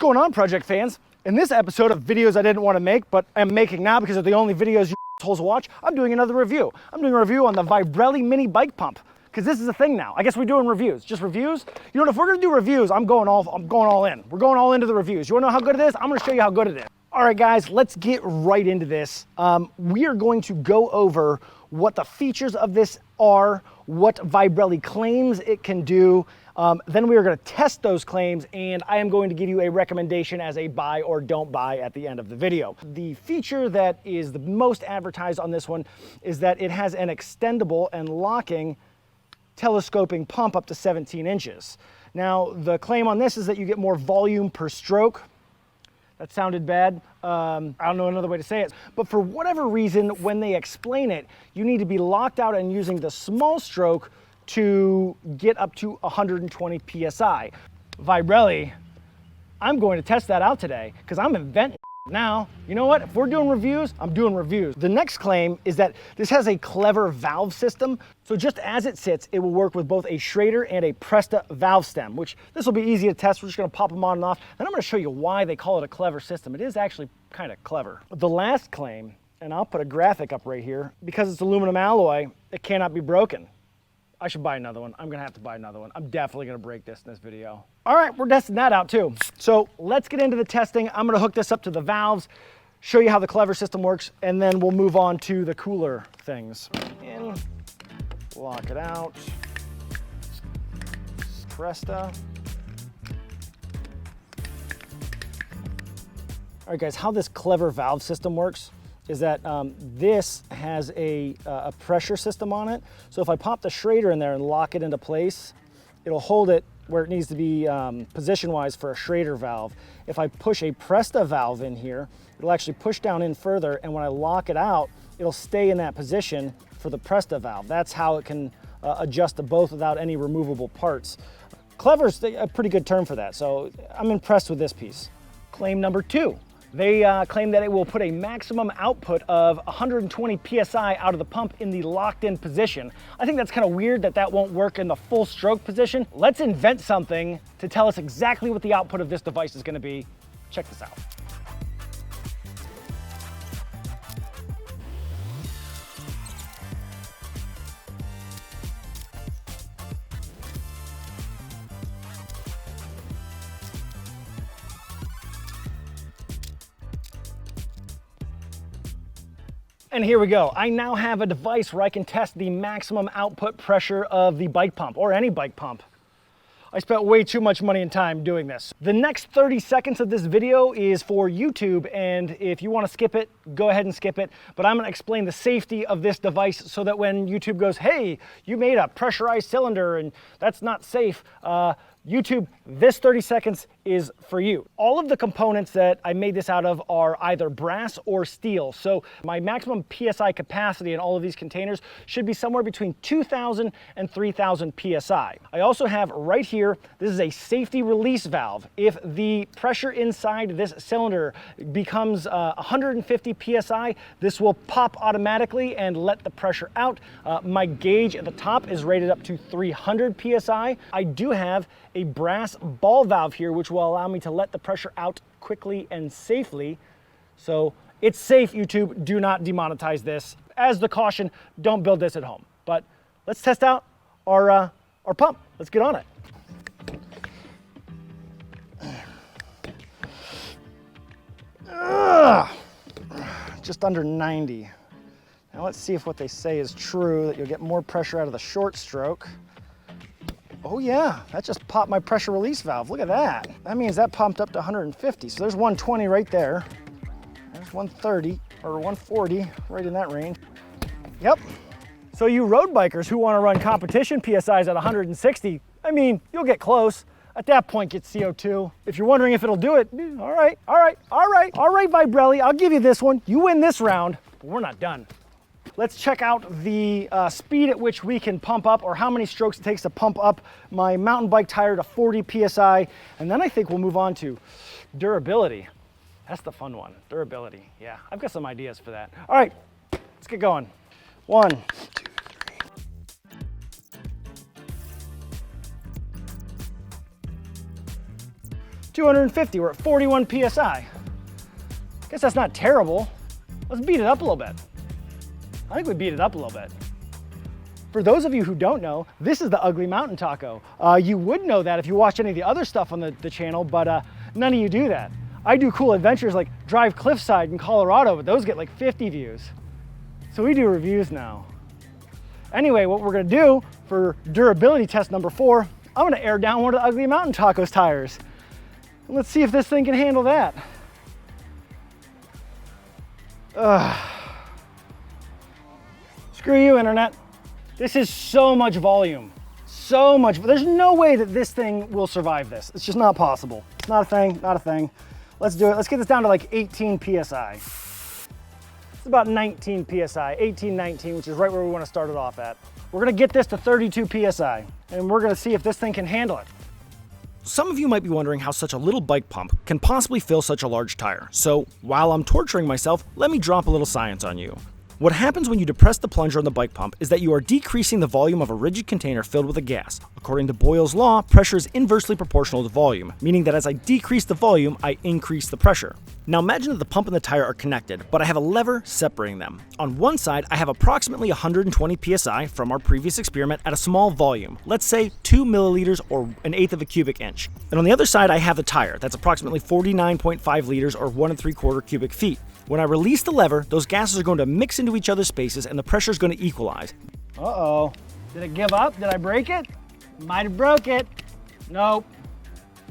going on, project fans? In this episode of videos I didn't want to make, but I'm making now because they're the only videos you assholes watch, I'm doing another review. I'm doing a review on the Vibrelli mini bike pump, because this is a thing now. I guess we're doing reviews. Just reviews? You know what, if we're gonna do reviews, I'm going all in. We're going all into the reviews. You wanna know how good it is? I'm gonna show you how good it is. All right, guys, let's get right into this. We are going to go over what the features of this are, what Vibrelli claims it can do. Then we are going to test those claims, and I am going to give you a recommendation as a buy or don't buy at the end of the video. The feature that is the most advertised on this one is that it has an extendable and locking telescoping pump up to 17 inches. Now, the claim on this is that you get more volume per stroke. That sounded bad. I don't know another way to say it. But for whatever reason, when they explain it, you need to be locked out and using the small stroke to get up to 120 PSI. Vibrelli, I'm going to test that out today because I'm inventing now. You know what? If we're doing reviews, I'm doing reviews. The next claim is that this has a clever valve system. So just as it sits, it will work with both a Schrader and a Presta valve stem, which this will be easy to test. We're just gonna pop them on and off. And I'm gonna show you why they call it a clever system. It is actually kind of clever. The last claim, and I'll put a graphic up right here, because it's aluminum alloy, it cannot be broken. I should buy another one. I'm gonna have to buy another one. I'm definitely gonna break this in this video. All right, we're testing that out too. So let's get into the testing. I'm gonna hook this up to the valves, show you how the clever system works, and then we'll move on to the cooler things. In, lock it out, Presta. All right, guys, how this clever valve system works is that this has a pressure system on it. So if I pop the Schrader in there and lock it into place, it'll hold it where it needs to be position-wise for a Schrader valve. If I push a Presta valve in here, it'll actually push down in further, and when I lock it out, it'll stay in that position for the Presta valve. That's how it can adjust to both without any removable parts. Clever's a pretty good term for that, so I'm impressed with this piece. Claim number 2. They claim that it will put a maximum output of 120 PSI out of the pump in the locked in position. I think that's kind of weird that that won't work in the full stroke position. Let's invent something to tell us exactly what the output of this device is going to be. Check this out. And here we go. I now have a device where I can test the maximum output pressure of the bike pump, or any bike pump. I spent way too much money and time doing this. The next 30 seconds of this video is for YouTube, and if you want to skip it, go ahead and skip it. But I'm going to explain the safety of this device so that when YouTube goes, hey, you made a pressurized cylinder and that's not safe, YouTube, this 30 seconds is for you. All of the components that I made this out of are either brass or steel. So my maximum PSI capacity in all of these containers should be somewhere between 2,000 and 3,000 PSI. I also have right here, this is a safety release valve. If the pressure inside this cylinder becomes 150 PSI, this will pop automatically and let the pressure out. My gauge at the top is rated up to 300 PSI. I do have a brass ball valve here, which will allow me to let the pressure out quickly and safely. So it's safe, YouTube. Do not demonetize this. As the caution, don't build this at home. But let's test out our pump. Let's get on it. Just under 90. Now let's see if what they say is true, that you'll get more pressure out of the short stroke. Oh yeah, that just popped my pressure release valve. Look at that. That means that pumped up to 150. So there's 120 right there. There's 130 or 140, right in that range. Yep. So you road bikers who want to run competition PSIs at 160, I mean, you'll get close. At that point, get CO2. If you're wondering if it'll do it, all right, Vibrelli, I'll give you this one. You win this round, but we're not done. Let's check out the speed at which we can pump up, or how many strokes it takes to pump up my mountain bike tire to 40 PSI. And then I think we'll move on to durability. That's the fun one, durability. Yeah, I've got some ideas for that. All right, let's get going. 1, 2, 3. 250, we're at 41 PSI. Guess that's not terrible. Let's beat it up a little bit. I think we beat it up a little bit. For those of you who don't know, this is the Ugly Mountain Taco. You would know that if you watch any of the other stuff on the channel, but none of you do that. I do cool adventures like drive cliffside in Colorado, but those get like 50 views. So we do reviews now. Anyway, what we're gonna do for durability test number 4, I'm gonna air down one of the Ugly Mountain Taco's tires. Let's see if this thing can handle that. Screw you, internet. This is so much volume. So much. There's no way that this thing will survive this. It's just not possible. It's not a thing, not a thing. Let's do it. Let's get this down to like 18 PSI. It's about 19 PSI, 18, 19, which is right where we want to start it off at. We're gonna get this to 32 PSI, and we're gonna see if this thing can handle it. Some of you might be wondering how such a little bike pump can possibly fill such a large tire. So while I'm torturing myself, let me drop a little science on you. What happens when you depress the plunger on the bike pump is that you are decreasing the volume of a rigid container filled with a gas. According to Boyle's law, pressure is inversely proportional to volume, meaning that as I decrease the volume, I increase the pressure. Now imagine that the pump and the tire are connected, but I have a lever separating them. On one side, I have approximately 120 PSI from our previous experiment at a small volume, let's say 2 milliliters or 1/8 of a cubic inch. And on the other side, I have the tire, that's approximately 49.5 liters or 1 3/4 cubic feet. When I release the lever, those gases are going to mix into each other's spaces and the pressure is going to equalize. Uh-oh. Did it give up? Did I break it? Might have broke it. Nope.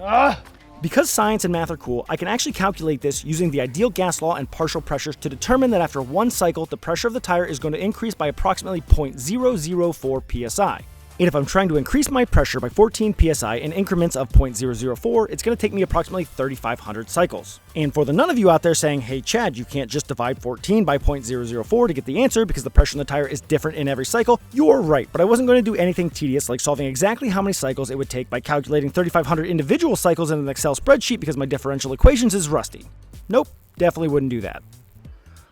Ugh. Because science and math are cool, I can actually calculate this using the ideal gas law and partial pressures to determine that after one cycle, the pressure of the tire is going to increase by approximately 0.004 PSI. And if I'm trying to increase my pressure by 14 PSI in increments of 0.004, it's going to take me approximately 3,500 cycles. And for the none of you out there saying, hey Chad, you can't just divide 14 by 0.004 to get the answer because the pressure in the tire is different in every cycle, you're right, but I wasn't going to do anything tedious like solving exactly how many cycles it would take by calculating 3,500 individual cycles in an Excel spreadsheet because my differential equations is rusty. Nope, definitely wouldn't do that.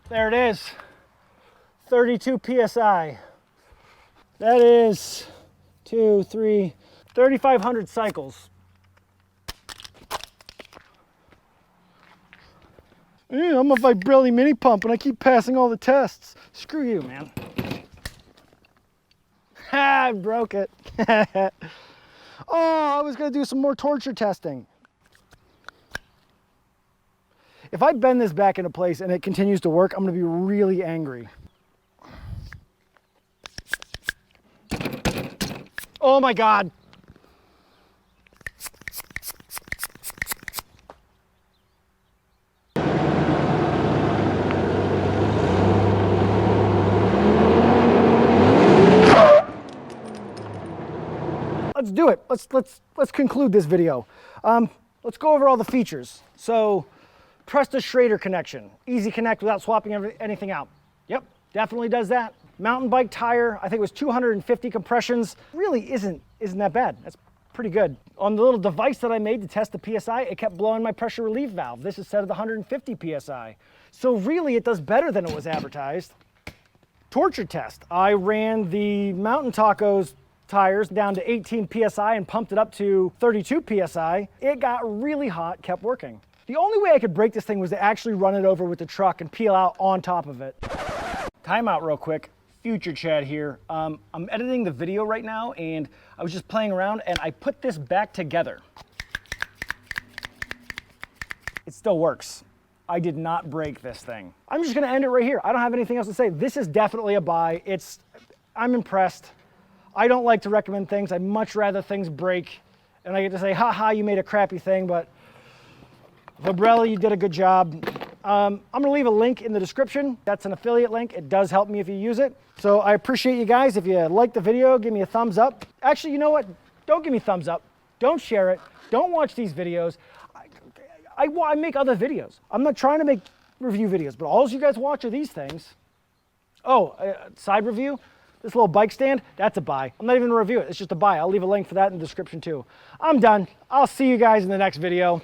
There it is. 32 PSI. That is 3,500 cycles. Yeah, I'm a Vibrelli mini pump and I keep passing all the tests. Screw you, man. Ha, I broke it. Oh, I was gonna do some more torture testing. If I bend this back into place and it continues to work, I'm gonna be really angry. Oh my God. Let's do it. Let's conclude this video. Let's go over all the features. So, press the Schrader connection. Easy connect without swapping anything out. Yep, definitely does that. Mountain bike tire, I think it was 250 compressions. Really isn't that bad. That's pretty good. On the little device that I made to test the PSI, it kept blowing my pressure relief valve. This is set at 150 PSI. So really it does better than it was advertised. Torture test. I ran the Mountain Taco's tires down to 18 PSI and pumped it up to 32 PSI. It got really hot, kept working. The only way I could break this thing was to actually run it over with the truck and peel out on top of it. Time out real quick. Future Chad here. I'm editing the video right now and I was just playing around and I put this back together. It still works. I did not break this thing. I'm just gonna end it right here. I don't have anything else to say. This is definitely a buy. I'm impressed. I don't like to recommend things. I'd much rather things break and I get to say, haha, you made a crappy thing, but Vibrelli, you did a good job. I'm gonna leave a link in the description. That's an affiliate link. It does help me if you use it. So I appreciate you guys. If you like the video, give me a thumbs up. Actually, you know what? Don't give me thumbs up. Don't share it. Don't watch these videos. I make other videos. I'm not trying to make review videos, but all you guys watch are these things. Oh, side review. This little bike stand, that's a buy. I'm not even gonna review it. It's just a buy. I'll leave a link for that in the description too. I'm done. I'll see you guys in the next video.